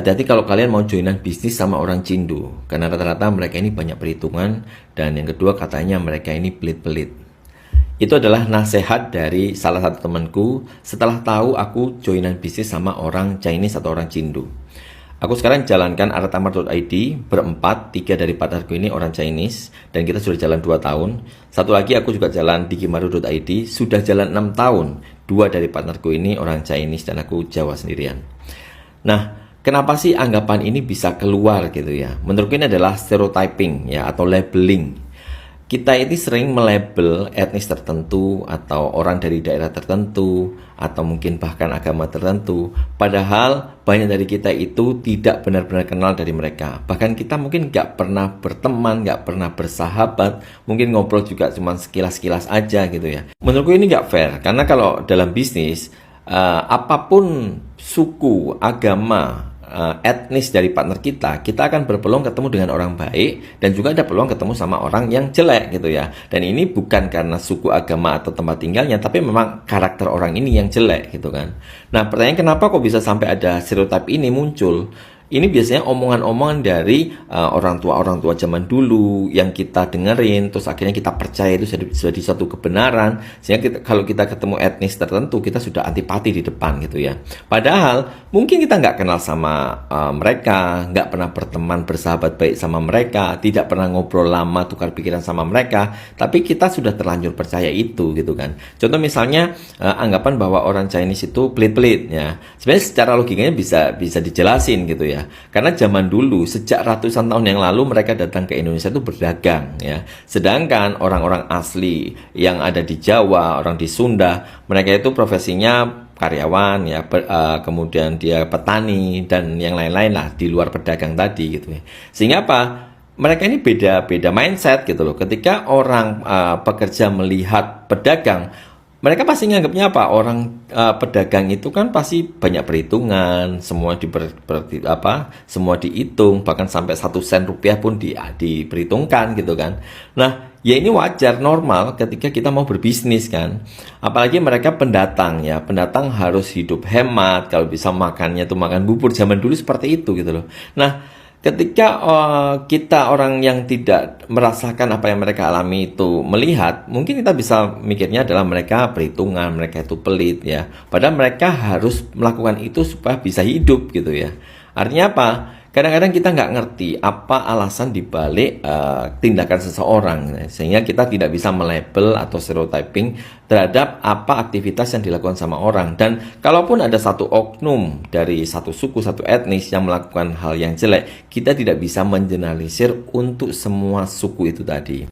Hati-hati kalau kalian mau joinan bisnis sama orang Cindo, karena rata-rata mereka ini banyak perhitungan, dan yang kedua katanya mereka ini pelit-pelit. Itu adalah nasihat dari salah satu temanku setelah tahu aku joinan bisnis sama orang Chinese atau orang Cindo. Aku sekarang jalankan Artamart.id berempat, 3 dari partnerku ini orang Chinese, dan kita sudah jalan 2 tahun. Satu lagi aku juga jalan Digimaru.id, sudah jalan 6 tahun. 2 dari partnerku ini orang Chinese dan aku Jawa sendirian. Nah, kenapa sih anggapan ini bisa keluar gitu ya? Menurutku ini adalah stereotyping ya, atau labeling. Kita ini sering melabel etnis tertentu atau orang dari daerah tertentu atau mungkin bahkan agama tertentu. Padahal banyak dari kita itu tidak benar-benar kenal dari mereka. Bahkan kita mungkin nggak pernah berteman, nggak pernah bersahabat, mungkin ngobrol juga cuma sekilas-sekilas aja gitu ya. Menurutku ini nggak fair, karena kalau dalam bisnis, apapun suku, agama, etnis dari partner kita akan berpeluang ketemu dengan orang baik dan juga ada peluang ketemu sama orang yang jelek gitu ya. Dan ini bukan karena suku, agama atau tempat tinggalnya, tapi memang karakter orang ini yang jelek gitu kan. Nah, pertanyaan kenapa kok bisa sampai ada stereotip ini muncul? Ini biasanya omongan-omongan dari orang tua zaman dulu yang kita dengerin, terus akhirnya kita percaya itu jadi suatu kebenaran, sehingga kalau kita ketemu etnis tertentu, kita sudah antipati di depan gitu ya. Padahal mungkin kita nggak kenal sama mereka, nggak pernah berteman, bersahabat baik sama mereka, tidak pernah ngobrol lama, tukar pikiran sama mereka, tapi kita sudah terlanjur percaya itu gitu kan. Contoh misalnya anggapan bahwa orang Chinese itu pelit-pelit ya. Sebenarnya secara logikanya bisa dijelasin gitu ya. Karena zaman dulu, sejak ratusan tahun yang lalu mereka datang ke Indonesia itu berdagang ya. Sedangkan orang-orang asli yang ada di Jawa, orang di Sunda, mereka itu profesinya karyawan ya, kemudian dia petani dan yang lain-lain lah di luar pedagang tadi gitu ya. Sehingga apa? Mereka ini beda mindset gitu loh. Ketika orang pekerja melihat pedagang, mereka pasti nganggapnya apa? Orang pedagang itu kan pasti banyak perhitungan, semua semua dihitung, bahkan sampai 1 sen rupiah pun diperhitungkan gitu kan. Nah, ya ini wajar, normal ketika kita mau berbisnis kan. Apalagi mereka pendatang ya, pendatang harus hidup hemat, kalau bisa makannya tuh makan bubur, zaman dulu seperti itu gitu loh. Nah, ketika kita orang yang tidak merasakan apa yang mereka alami itu melihat, mungkin kita bisa mikirnya adalah mereka perhitungan, mereka itu pelit ya. Padahal mereka harus melakukan itu supaya bisa hidup gitu ya. Artinya apa? Kadang-kadang kita nggak ngerti apa alasan dibalik tindakan seseorang, sehingga kita tidak bisa melabel atau stereotyping terhadap apa aktivitas yang dilakukan sama orang. Dan kalaupun ada satu oknum dari satu suku, satu etnis yang melakukan hal yang jelek, kita tidak bisa mengeneralisir untuk semua suku itu tadi.